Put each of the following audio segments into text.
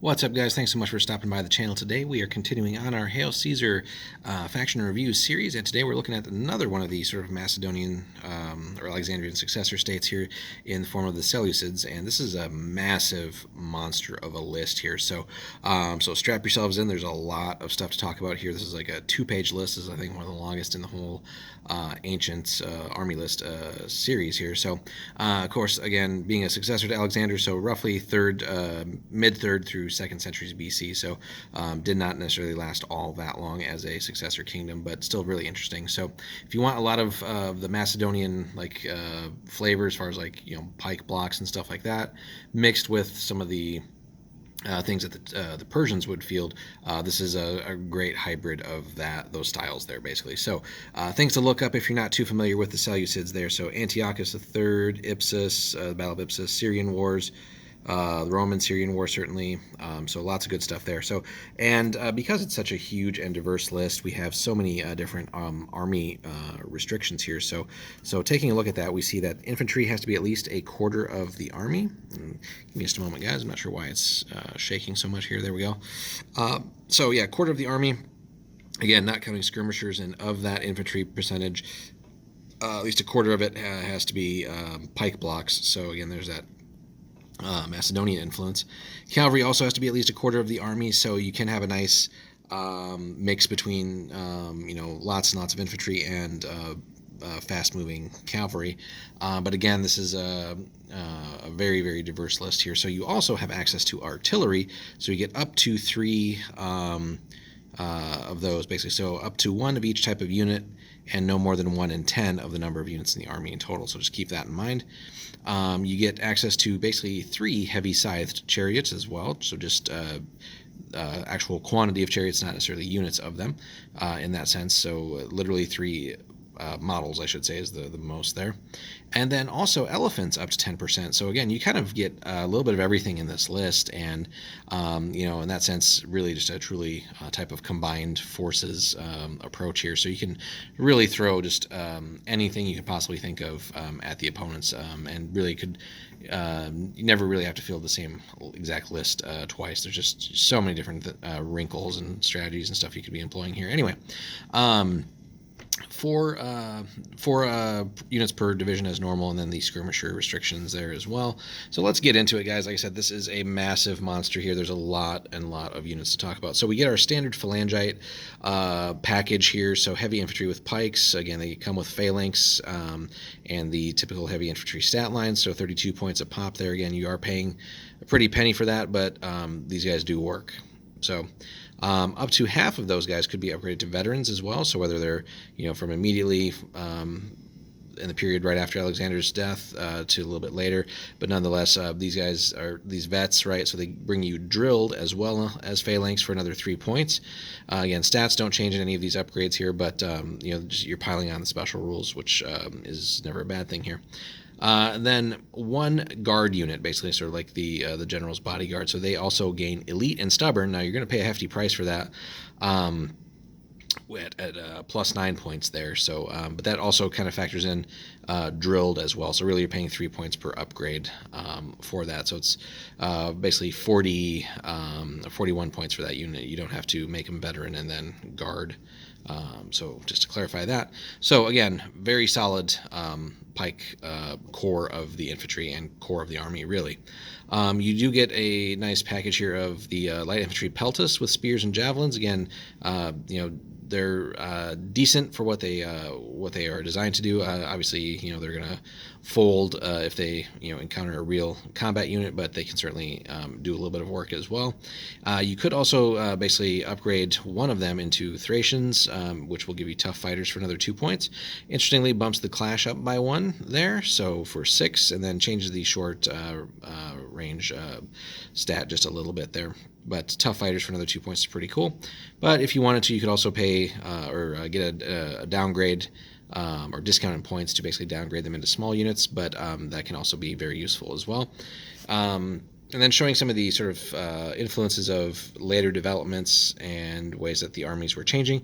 What's up, guys? Thanks so much for stopping by the channel today. We are continuing on our Hail Caesar faction review series, and today we're looking at another one of these sort of Macedonian or Alexandrian successor states here in the form of the Seleucids, and this is a massive monster of a list here. So strap yourselves in. There's a lot of stuff to talk about here. This is like a two-page list. This is, I think, one of the longest in the whole ancient army list series here. So, of course, again, being a successor to Alexander, so roughly mid-third through 2nd centuries BC, so did not necessarily last all that long as a successor kingdom, but still really interesting. So if you want a lot of the Macedonian flavor as far as pike blocks and stuff like that, mixed with some of the things that the Persians would field, this is a great hybrid of those styles there, basically. So things to look up if you're not too familiar with the Seleucids there. So Antiochus III, Ipsus, the Battle of Ipsus, Syrian Wars, the Roman-Syrian War, certainly. So lots of good stuff there. So, and because it's such a huge and diverse list, we have so many different army restrictions here. So taking a look at that, we see that infantry has to be at least a quarter of the army. Give me just a moment, guys. I'm not sure why it's shaking so much here. There we go. So yeah, quarter of the army. Again, not counting skirmishers, and of that infantry percentage, at least a quarter of it has to be pike blocks. So again, there's that Macedonian influence. Cavalry also has to be at least a quarter of the army, so you can have a nice mix between lots and lots of infantry and fast-moving cavalry. But again, this is a very, very diverse list here. So you also have access to artillery, so you get up to 3 of those, basically. So up to 1 of each type of unit, and no more than 1 in 10 of the number of units in the army in total. So just keep that in mind. You get access to basically 3 heavy scythed chariots as well. So just actual quantity of chariots, not necessarily units of them in that sense. So literally 3 models, I should say, is the most there. And then also elephants up to 10%. So again, you kind of get a little bit of everything in this list, and in that sense, really just a truly type of combined forces approach here. So you can really throw just anything you could possibly think of at the opponents, and really could you never really have to field the same exact list twice. There's just so many different wrinkles and strategies and stuff you could be employing here. Anyway. 4 units per division as normal, and then the skirmisher restrictions there as well. So let's get into it, guys. Like I said, this is a massive monster here. There's a lot of units to talk about. So we get our standard phalangite package here. So heavy infantry with pikes. Again, they come with phalanx and the typical heavy infantry stat lines. So 32 points a pop there. Again, you are paying a pretty penny for that, but these guys do work. So up to half of those guys could be upgraded to veterans as well. So whether they're from immediately in the period right after Alexander's death to a little bit later, but nonetheless, these guys are these vets, right? So they bring you drilled as well as phalanx for another 3 points. Again, stats don't change in any of these upgrades here, but you're piling on the special rules, which is never a bad thing here. Then 1 guard unit, basically, sort of like the general's bodyguard. So they also gain elite and stubborn. Now you're going to pay a hefty price for that at plus 9 points there. So, but that also kind of factors in drilled as well. So really, you're paying 3 points per upgrade for that. So it's basically 41 points for that unit. You don't have to make them veteran and then guard. So just to clarify that. So again, very solid pike core of the infantry and core of the army, really. You do get a nice package here of the light infantry peltas with spears and javelins. Again, they're decent for what they are designed to do. Obviously, they're gonna fold if they encounter a real combat unit, but they can certainly do a little bit of work as well. You could also basically upgrade 1 of them into Thracians, which will give you tough fighters for another 2 points. Interestingly, bumps the clash up by 1 there, so for 6, and then changes the short range stat just a little bit there. But tough fighters for another 2 points is pretty cool. But if you wanted to, you could also pay or get a downgrade or discounted points to basically downgrade them into small units, but that can also be very useful as well. And then showing some of the sort of influences of later developments and ways that the armies were changing.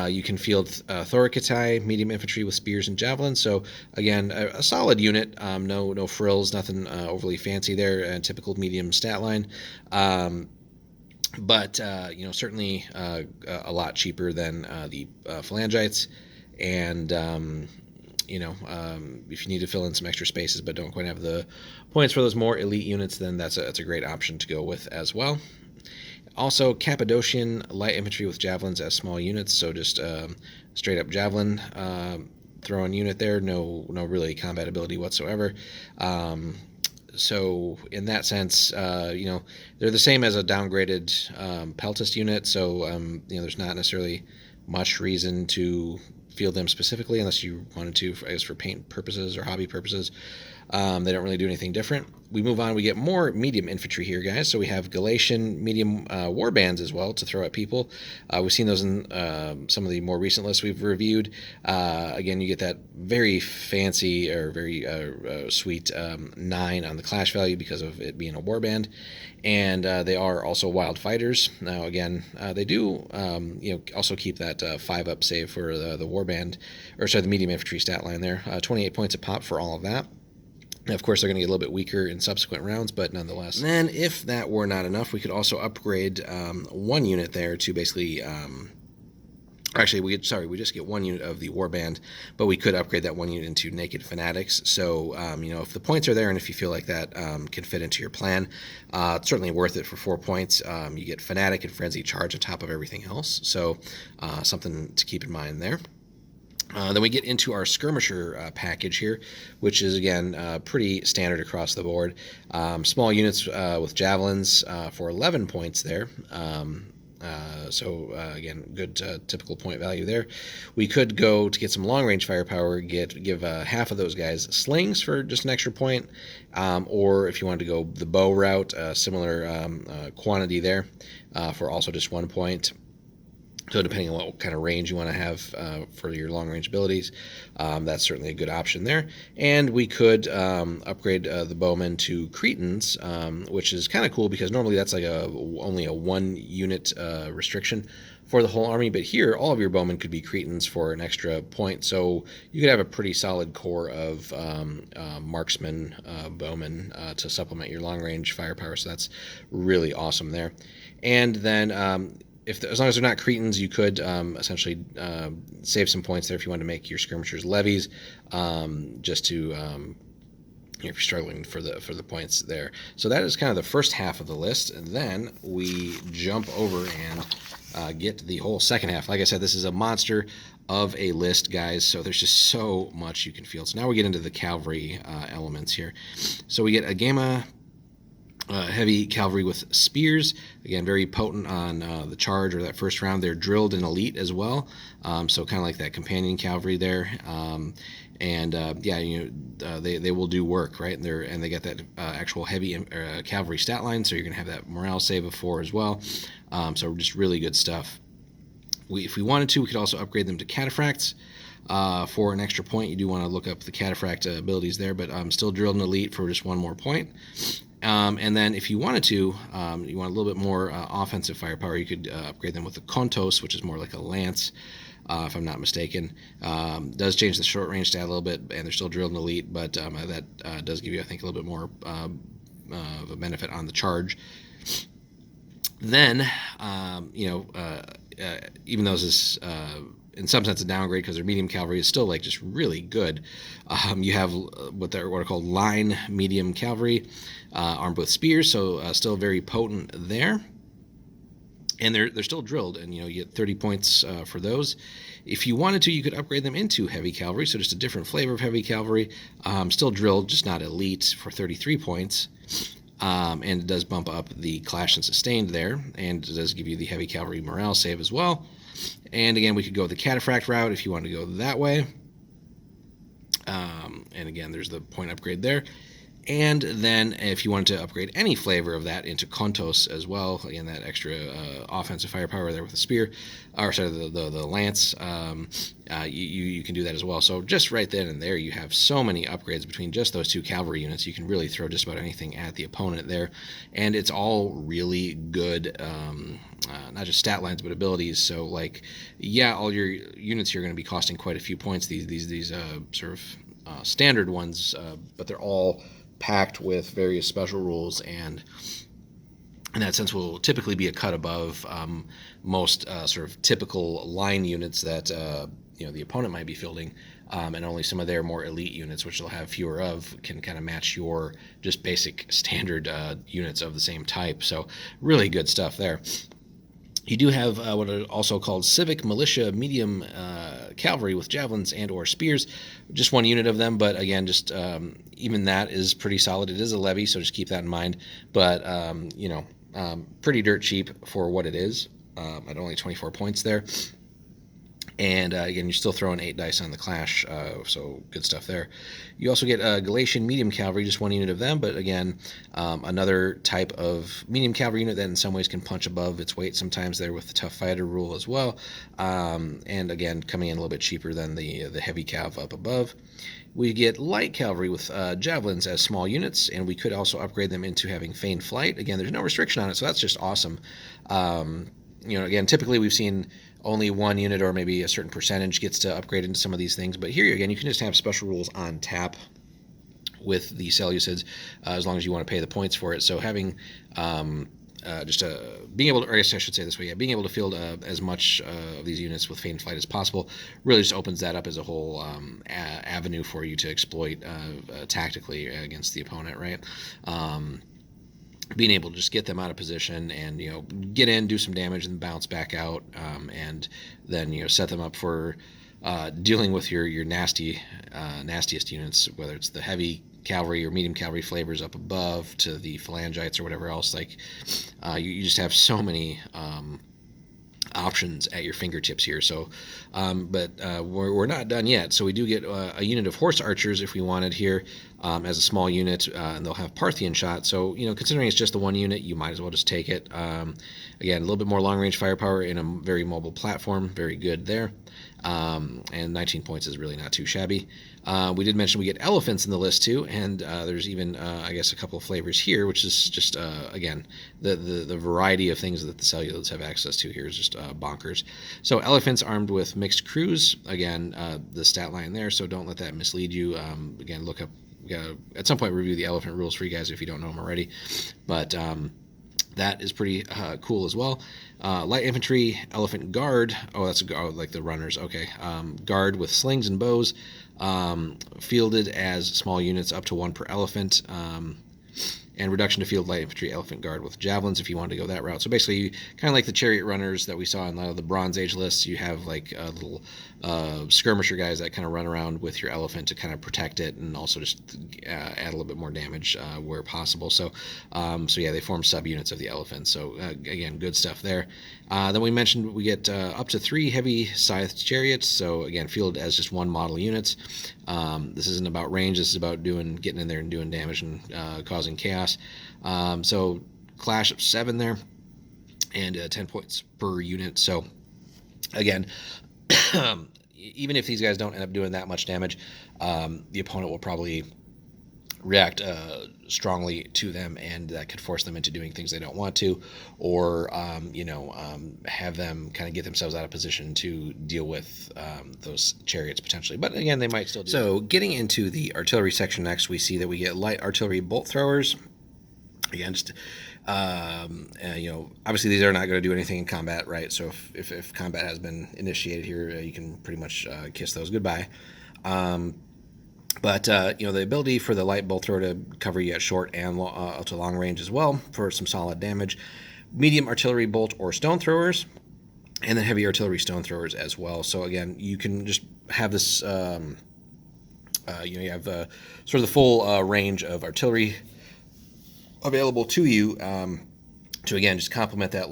You can field Thoracitai, medium infantry with spears and javelins. So again, a solid unit, no frills, nothing overly fancy there, typical medium stat line. but certainly a lot cheaper than the phalangites. And if you need to fill in some extra spaces but don't quite have the points for those more elite units, then that's a great option to go with as well. Also, Cappadocian light infantry with javelins as small units, so just straight up javelin throwing unit there, no really combat ability whatsoever. So in that sense, they're the same as a downgraded peltist unit, so there's not necessarily much reason to field them specifically unless you wanted to, I guess, for paint purposes or hobby purposes. They don't really do anything different. We move on. We get more medium infantry here, guys. So we have Galatian medium war bands as well to throw at people. We've seen those in some of the more recent lists we've reviewed. Again, you get that very fancy or very sweet 9 on the clash value because of it being a war band. And they are also wild fighters. Now, again, they do also keep that 5-up save for the war band, or sorry, the medium infantry stat line there. 28 points a pop for all of that. Now, of course, they're going to get a little bit weaker in subsequent rounds, but nonetheless. And then, if that were not enough, we could also upgrade one unit there to basically. Actually, we just get one unit of the warband, but we could upgrade that one unit into Naked Fanatics. So, if the points are there and if you feel like that can fit into your plan, it's certainly worth it for 4 points. You get Fanatic and Frenzy Charge on top of everything else. So, something to keep in mind there. Then we get into our skirmisher package here, which is, again, pretty standard across the board. Small units with javelins for 11 points there. Again, good typical point value there. We could go to get some long-range firepower, give half of those guys slings for just an extra point, or if you wanted to go the bow route, similar quantity there for also just 1 point. So depending on what kind of range you want to have for your long-range abilities, that's certainly a good option there. And we could upgrade the Bowmen to Cretans, which is kind of cool because normally that's like only a 1-unit restriction for the whole army. But here, all of your Bowmen could be Cretans for an extra point. So you could have a pretty solid core of marksman Bowmen to supplement your long-range firepower. So that's really awesome there. And then as long as they're not Cretans, you could essentially save some points there if you want to make your skirmishers levies, just to if you're struggling for the points there. So that is kind of the first half of the list, and then we jump over and get the whole second half. Like I said, this is a monster of a list, guys, so there's just so much you can field. So now we get into the cavalry elements here. So we get a gamma heavy cavalry with spears, again very potent on the charge or that first round. They're drilled in elite as well, so kind of like that companion cavalry there. They will do work, right? And they get that actual heavy cavalry stat line, so you're gonna have that morale save of 4 as well. So just really good stuff. If we wanted to, we could also upgrade them to cataphracts. For an extra point. You do want to look up the cataphract abilities there, but still drilled in elite for just 1 more point. And then if you wanted to, you want a little bit more offensive firepower, you could upgrade them with the Kontos, which is more like a lance, if I'm not mistaken. Does change the short range stat a little bit, and they're still drilled in elite, but that does give you, I think, a little bit more of a benefit on the charge. Then, even though this is in some sense a downgrade because their medium cavalry is still like just really good. You have what are called line medium cavalry, armed with spears, so still very potent there. And they're still drilled, and you get 30 points for those. If you wanted to, you could upgrade them into heavy cavalry, so just a different flavor of heavy cavalry. Still drilled, just not elite, for 33 points. And it does bump up the clash and sustained there, and it does give you the heavy cavalry morale save as well. And again, we could go the cataphract route if you want to go that way. And again, there's the point upgrade there. And then if you wanted to upgrade any flavor of that into Kontos as well, again, that extra offensive firepower there with the spear, or sorry, the lance, you can do that as well. So just right then and there, you have so many upgrades between just those 2 cavalry units. You can really throw just about anything at the opponent there. And it's all really good, not just stat lines, but abilities. So like, yeah, all your units here are going to be costing quite a few points, these sort of standard ones, but they're all packed with various special rules and in that sense, will typically be a cut above most sort of typical line units that the opponent might be fielding, and only some of their more elite units, which they'll have fewer of, can kind of match your just basic standard units of the same type. So really good stuff there. You do have what are also called civic militia medium cavalry with javelins and or spears, just one unit of them, but again, just even that is pretty solid. It is a levy, so just keep that in mind, but pretty dirt cheap for what it is, at only 24 points there. And again, you're still throwing 8 dice on the clash, so good stuff there. You also get Galatian medium cavalry, just one unit of them, but again, another type of medium cavalry unit that in some ways can punch above its weight sometimes there with the tough fighter rule as well. And again, coming in a little bit cheaper than the heavy cav up above. We get light cavalry with javelins as small units, and we could also upgrade them into having feigned flight. Again, there's no restriction on it, so that's just awesome. Again, typically we've seen only one unit or maybe a certain percentage gets to upgrade into some of these things, but here again, you can just have special rules on tap with the Seleucids as long as you want to pay the points for it. So having being able to, or I guess I should say this way, being able to field as much of these units with feigned flight as possible really just opens that up as a whole avenue for you to exploit tactically against the opponent, right? Being able to just get them out of position and get in, do some damage, and bounce back out, and then set them up for dealing with your nastiest units, whether it's the heavy cavalry or medium cavalry flavors up above to the phalangites or whatever else. Like you just have so many options at your fingertips here. So, but we're not done yet. So we do get a unit of horse archers if we wanted here as a small unit, and they'll have Parthian shot. So, considering it's just the one unit, you might as well just take it. Again, a little bit more long-range firepower in a very mobile platform. Very good there. And 19 points is really not too shabby. We did mention we get elephants in the list too, and there's even I guess a couple of flavors here, which is just again the variety of things that the Seleucids have access to here is just bonkers. So elephants armed with mixed crews, again the stat line there, so don't let that mislead you. Again, look up, at some point review the elephant rules for you guys if you don't know them already, but that is pretty cool as well. Light infantry, elephant guard. Oh, that's like the runners. Okay. Guard with slings and bows, fielded as small units up to 1 per elephant. And reduction to field light infantry, elephant guard with javelins if you want to go that route. So basically, kind of like the chariot runners that we saw in a lot of the Bronze Age lists, you have like little skirmisher guys that kind of run around with your elephant to kind of protect it and also just add a little bit more damage where possible. So yeah, they form subunits of the elephant. So again, good stuff there. Then we mentioned we get up to 3 heavy Scythe chariots. So again, fielded as just 1 model units. This isn't about range. This is about getting in there and doing damage and causing chaos. So clash of 7 there, and 10 points per unit. So again, even if these guys don't end up doing that much damage, the opponent will probably react strongly to them, and that could force them into doing things they don't want to, or have them kind of get themselves out of position to deal with those chariots potentially. But again, they might still do. So getting into the artillery section next, we see that we get light artillery bolt throwers. Again, just obviously these are not going to do anything in combat, right? So if combat has been initiated here, you can pretty much kiss those goodbye. But the ability for the light bolt thrower to cover you at short and to long range as well for some solid damage. Medium artillery bolt or stone throwers, and then heavy artillery stone throwers as well. So again, you can just have this. You have sort of the full range of artillery available to you to again just complement that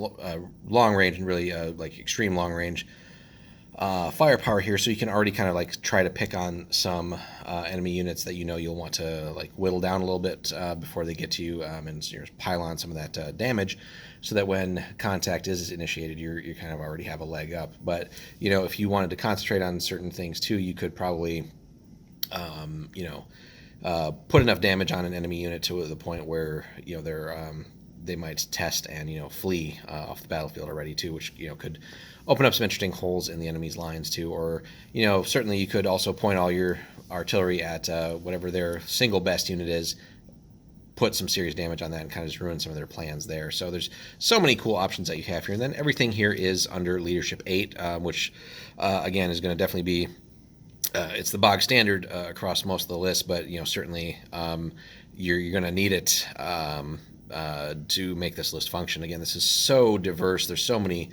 long range and really like extreme long range firepower here, so you can already kind of like try to pick on some enemy units that you'll want to like whittle down a little bit before they get to you, and pile on some of that damage, so that when contact is initiated, you kind of already have a leg up. But if you wanted to concentrate on certain things too, you could probably put enough damage on an enemy unit to the point where they might test and flee off the battlefield already too, which could open up some interesting holes in the enemy's lines too. Or certainly you could also point all your artillery at whatever their single best unit is, put some serious damage on that and kind of just ruin some of their plans there. So there's so many cool options that you have here. And then everything here is under leadership 8, which again is going to definitely be it's the bog standard across most of the list, but certainly you're going to need it to make this list function. Again, this is so diverse. There's so many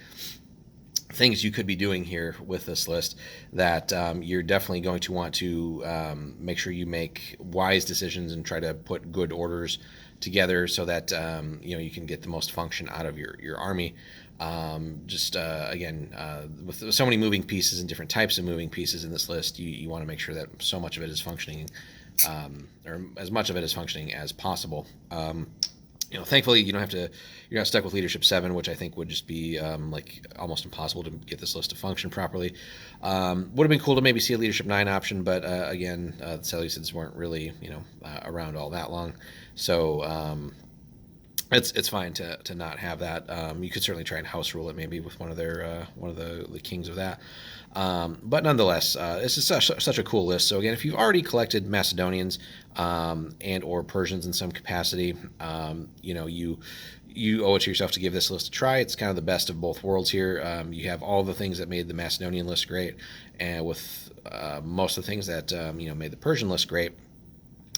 things you could be doing here with this list that you're definitely going to want to make sure you make wise decisions and try to put good orders together so that you can get the most function out of your army. Again, with so many moving pieces and different types of moving pieces in this list, you want to make sure that so much of it is functioning, or as much of it is functioning as possible. Thankfully, you're not stuck with leadership 7, which I think would just be like almost impossible to get this list to function properly. Would have been cool to maybe see a leadership 9 option, but again, the Seleucids weren't really around all that long, so it's fine to not have that. You could certainly try and house rule it maybe with one of the kings of that. But nonetheless, this is such a cool list. So again, if you've already collected Macedonians and or Persians in some capacity, you owe it to yourself to give this list a try. It's kind of the best of both worlds here. You have all the things that made the Macedonian list great, and with most of the things that made the Persian list great.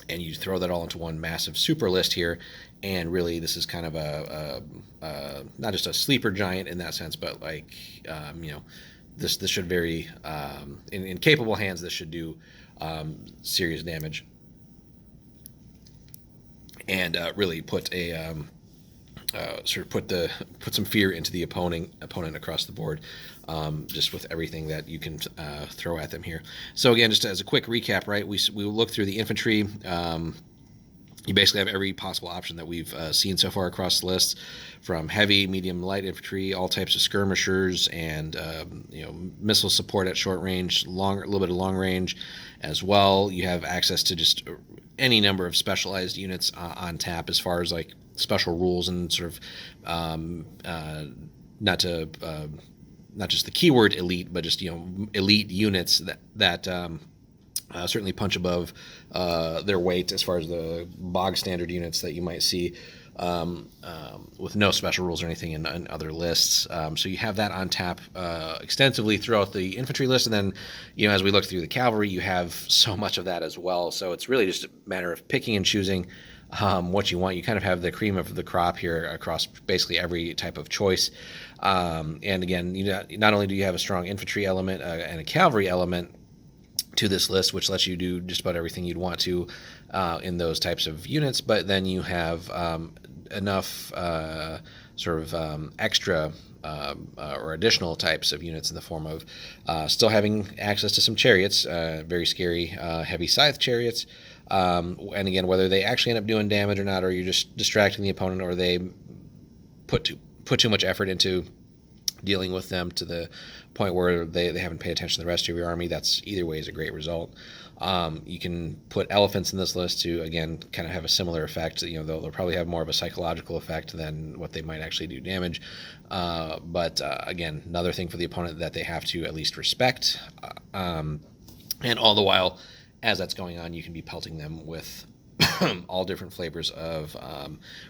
And you throw that all into one massive super list here, and really this is kind of a not just a sleeper giant in that sense, but like this should very in capable hands, this should do serious damage and really put a put some fear into the opponent across the board, just with everything that you can throw at them here. So again, just as a quick recap, right? We look through the infantry. You basically have every possible option that we've seen so far across the lists, from heavy, medium, light infantry, all types of skirmishers, and missile support at short range, a little bit of long range as well. You have access to just any number of specialized units on tap, as far as like special rules and sort of not just the keyword elite, but just elite units that certainly punch above their weight as far as the bog standard units that you might see with no special rules or anything in other lists. So you have that on tap extensively throughout the infantry list, and then as we look through the cavalry, you have so much of that as well. So it's really just a matter of picking and choosing what you want. You kind of have the cream of the crop here across basically every type of choice. And again, not only do you have a strong infantry element and a cavalry element to this list, which lets you do just about everything you'd want to in those types of units, but then you have enough extra or additional types of units in the form of still having access to some chariots, very scary heavy scythe chariots, and again, whether they actually end up doing damage or not, or you're just distracting the opponent, or they put too much effort into dealing with them to the point where they haven't paid attention to the rest of your army. That's either way is a great result. You can put elephants in this list to, again, kind of have a similar effect. They'll probably have more of a psychological effect than what they might actually do damage. But again, another thing for the opponent that they have to at least respect. And all the while, as that's going on, you can be pelting them with all different flavors of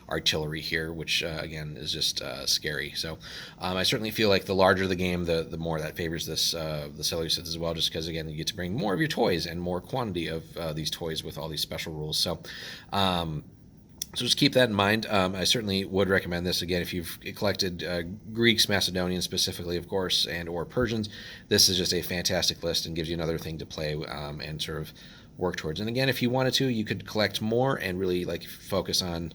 artillery here, which again is just scary. So I certainly feel like the larger the game, the more that favors the Seleucids as well, just because again you get to bring more of your toys and more quantity of these toys with all these special rules. So just keep that in mind. I certainly would recommend this. Again, if you've collected Greeks, Macedonians specifically, of course, and or Persians, this is just a fantastic list and gives you another thing to play and sort of work towards. And again, if you wanted to, you could collect more and really focus on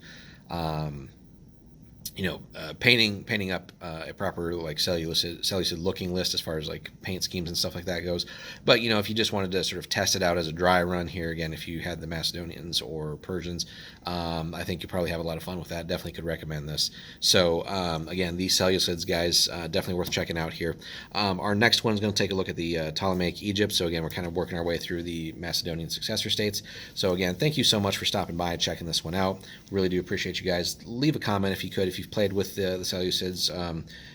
painting up a proper Seleucid looking list as far as paint schemes and stuff like that goes. But if you just wanted to sort of test it out as a dry run here, again, if you had the Macedonians or Persians, I think you probably have a lot of fun with that. Definitely could recommend this. So again, these Seleucids guys, definitely worth checking out here. Our next one is going to take a look at the Ptolemaic Egypt. So again, we're kind of working our way through the Macedonian successor states. So again, thank you so much for stopping by and checking this one out. Really do appreciate you guys. Leave a comment if you could, if you've played with the Seleucids,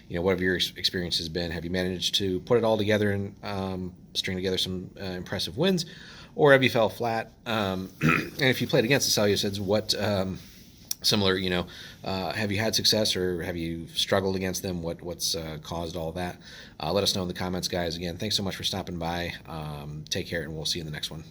what have your experiences been? Have you managed to put it all together and string together some impressive wins, or have you fell flat? And if you played against the Seleucids, what similar, have you had success or have you struggled against them? What's caused all that? Let us know in the comments, guys. Again, thanks so much for stopping by. Take care, and we'll see you in the next one.